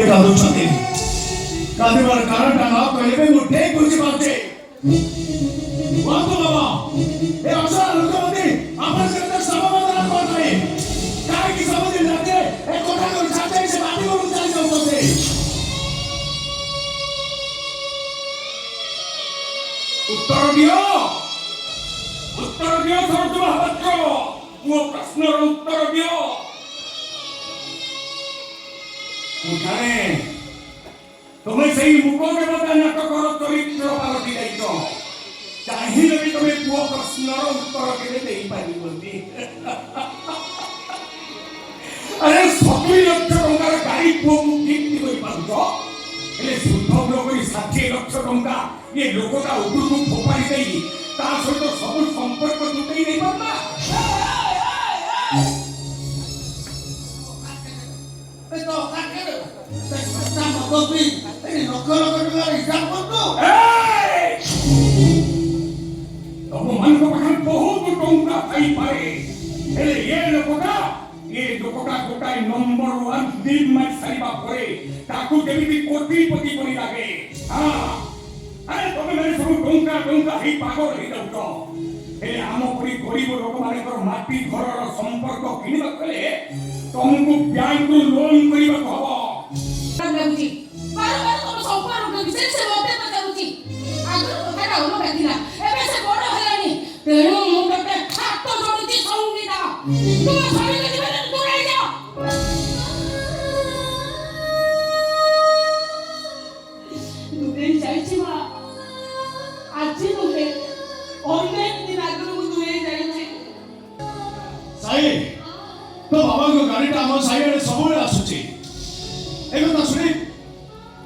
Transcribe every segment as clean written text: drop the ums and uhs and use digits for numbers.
କାନ୍ଦୁଛନ୍ତି। କାନ୍ଦିବାର କାରଣଟା ନ କହିଲେ ମୁଁ ଠିକ ବୁଝିପାରୁଛି। କୁହନ୍ତୁ ବାବା, ଏ ଅସହାୟ ଲୋକମାନେ ଆମର କେତେ ସମବେଦନା କରୁଥିଲେ। କାହିଁକି ସବୁଦିନ ରାତିରେ ଏ କୋଠା କରି ଛାଡ଼ି ସେ ମାଟି ଘରକୁ ଚାଲି ଯାଉଛନ୍ତି? ଉତ୍ତର ଦିଅ, ଉତ୍ତର ଦିଅ ସରଜ ମହାପାତ୍ର, ମୋ ପ୍ରଶ୍ନର ଉତ୍ତର ଦିଅ। ମୁଁ ଜାଣେ তুমি সেই মুখ দেবতা নাটকর চরিত্র পালটি যাইছ। চাহিলে ବି তুমি পুଅ ପ୍ରଶ୍ନର ଉତ୍ତର କେବେ ଦେଇପାରିବନି। ଆରେ 70 ଲକ୍ଷ ଟଙ୍କାର ଗାଡ଼ି ପୁଅକୁ କିମିତି କରିପାରୁଛ? ହେଲେ ଶୁଦ୍ଧ କରି 60 ଲକ୍ଷ ଟଙ୍କା ଏ ଲୋକଟା ଉପରକୁ ଫୋପାଡ଼ି ଦେଇ ତା ସହିତ ସବୁ ସମ୍ପର୍କ ତୁଟେଇ ଦେଇପାରୁନା? ତମମାନଙ୍କ ପାଖରେ ବହୁତ ଟଙ୍କା ଥାଇପାରେ, ହେଲେ ଏ ଲୋକଟା ଗୋଟାଏ ନମ୍ବର 1 ଫିଲ୍ମ ମାରି ସାରିବା ପରେ ତାକୁ ଯେମିତି କୋଟିପତି ପରି ଲାଗେ। ଆରେ ତମେ ମାନେ ସବୁ ଟଙ୍କା ହେଇ ପାଗଳ ହେଇଯାଉଛ। ହେଲେ ଆମ ପରି ଗରିବ ଲୋକମାନଙ୍କର ମାଟି ଘରର ସମ୍ପର୍କ କିଣିବାକୁ ହେଲେ ତମକୁ ବ୍ୟାଙ୍କରୁ ଲୋନ୍ କରିବାକୁ ହବ। ଲାଗୁଛି ବାରବାର ତମ ସମ୍ପର୍କ ବିଷୟରେ ସେ ମୋତେ ପଚାରୁଛି। ଆଗରୁ କଥାଟା ଅଲଗା ଥିଲା, ଏବେ ସେ ବଡ଼ ହେଲାଣି। ତେଣୁ ମୁଁ ତତେ ହାତ ଯୋଡୁଛି ସଙ୍ଗୀତା, ତୁମ ସ୍ୱାମୀଙ୍କ ଜୀବନରୁ ଦୂରେଇ ଯାଅ। ଦୂରେଇ ଯାଇଛି ମା, ଆଜି ନୁହେଁ ଅନେକ ଦିନ ଆଗରୁ ମୁଁ ଦୂରେଇ ଯାଇଛି। ସାଇ, ତୋ ବାବାଙ୍କ ଗାଡ଼ିଟା ଆମ ସାଇଆଡ଼େ ସବୁବେଳେ ଆସୁଛି। ଏ କଥା ଶୁଣି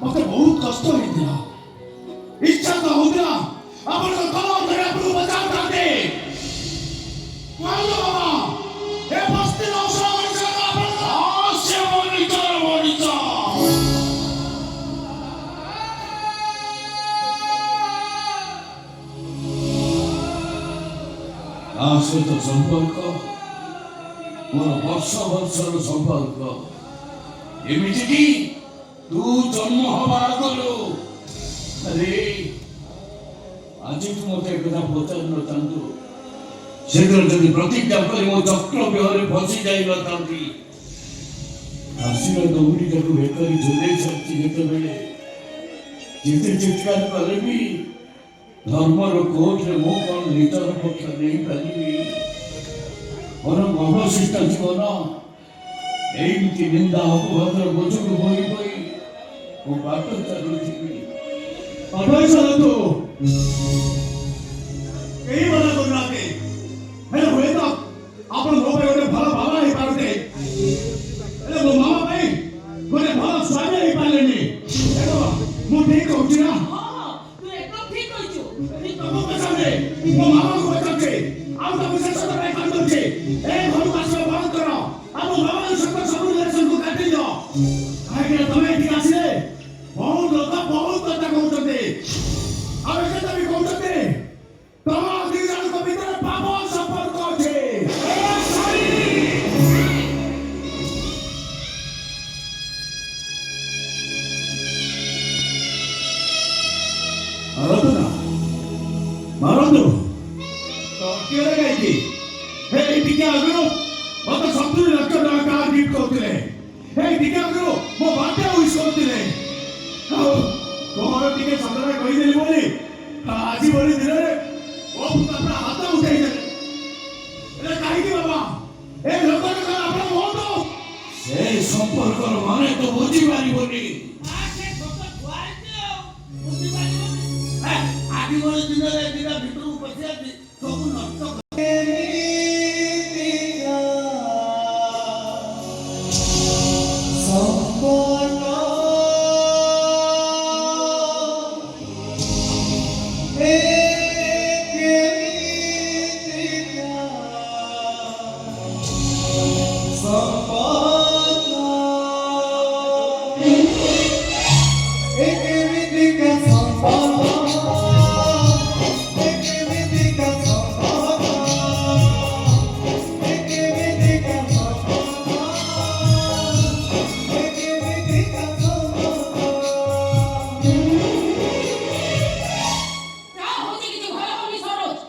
ମତେ ବହୁତ କଷ୍ଟ ହେଇଥିଲା। ଇଚ୍ଛା ତ ହଉଥିଲା ଆପଣଙ୍କ ତଳ ଧରି ଆପଣଙ୍କୁ ବଚାଉଥାନ୍ତି। କୁହନ୍ତୁ ବାବା, ଏ ବସ୍ତିର ଅସଲ ମଣିଷ ଆପଣଙ୍କ ମଣିଷ। ତା ସହିତ ସମ୍ପର୍କ ମୋର ବର୍ଷର ସମ୍ପର୍କ। ଏମିତି କି ତୁ ଜନ୍ମ ହବାର ଆଗରୁ। ଆରେ ଆଜି ତୁ ମତେ କଥା ପଚାରିନଥାନ୍ତୁ, ସେଦିନ ଯଦି ପ୍ରତିଜ୍ଞା କରି ମୋ ଚକ୍ର ବ୍ୟୟରେ ଫସି ଯାଇନଥାନ୍ତି। ଆସିବା ଦୌଡ଼ିଟାକୁ ବେକରି ଝୁଲେଇ ସାରିଛି ଯେତେବେଳେ, ଯେତେ ଚିତ୍କାର କଲେ ବି ଧର୍ମର କୋର୍ଟରେ ମୁଁ କଣ ନିଜର ପକ୍ଷ ନେଇପାରିବି? ମୋର ଅବଶିଷ୍ଟ ଜୀବନ ଏମିତି ନିନ୍ଦା ଅପବାଦର ବୋଝକୁ ବୋହି ବୋହି ମୁଁ ବାଟ ଚାଲୁଥିବି। ଅଭୟ ତୁ କେହି ମନା କରୁନାହାନ୍ତି, ହେଲେ ହୁଏତ ଆପଣ ମୋ ପାଇଁ ଗୋଟେ ଭଲ ବାବା ହେଇପାରନ୍ତେ, ହେଲେ ମୋ ମାମା ପାଇଁ ଗୋଟେ ଭଲ ସ୍ୱାମୀ ହେଇପାରିଲେନି। ମୁଁ ଠିକ କହୁଛି ନା? ତୁ ଏକଦମ ଠିକ କହିଛୁ। ତମକୁ ପଚାରୁଛି, ମୋ ମାମାକୁ ପଚାରୁଛି, ଆଉ ତାକୁ ଶେଷ ପାଇଁ କାନ୍ଦୁଛି। ଏ ଘରକୁ ଆସିବା ବନ୍ଦ କର, ଆମ ମାମାଙ୍କ ସହିତ ସବୁ ରିଲେସନକୁ କାଟି ଦିଅ। କାହିଁକି ନା ତମେ ଏଠିକି ଆସିଲେ ବହୁତ ଲୋକ ବହୁତ କଥା କହୁଛନ୍ତି। ଆଉ ଏକଥା ବି କହୁଛନ୍ତି ତମ ଦି ଜଣଙ୍କ ଭିତରେ ପାପ ସମ୍ପର୍କ ଅଛି। ମାରନ୍ତୁ କାହିଁକି? ଟିକେ ଆଗରୁ ମତେ 70 ଲକ୍ଷ ଟଙ୍କା କାର୍ ଗିଫ୍ଟ କରୁଥିଲେ। ଟିକେ ଆଗରୁ ମୋ ବାର୍ଥଡେ ୱିଶ୍ କରୁଥିଲେ। ଆଉ ତମର ଟିକେ ସତରେ କହିଦେଲି ବୋଲି ଆଜି ଭଳି ଦିନରେ ମୋ ପୁରା ହାତ ଉଠେଇଦେଲେ। ହେଲେ କାହିଁକି ବାବା? ଏ ଲୋକଟା କଣ ଆପଣ କୁହନ୍ତୁ? ସେ ସମ୍ପର୍କର ମାନେ ତ ବୁଝିପାରିବନି। ଆଜି ଭଳି ଦିନରେ ଦିନ ଭିତରକୁ ପଶିଆସି ସବୁ ନଷ୍ଟ Hey!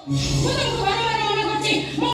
ମୁଁ ତମକୁ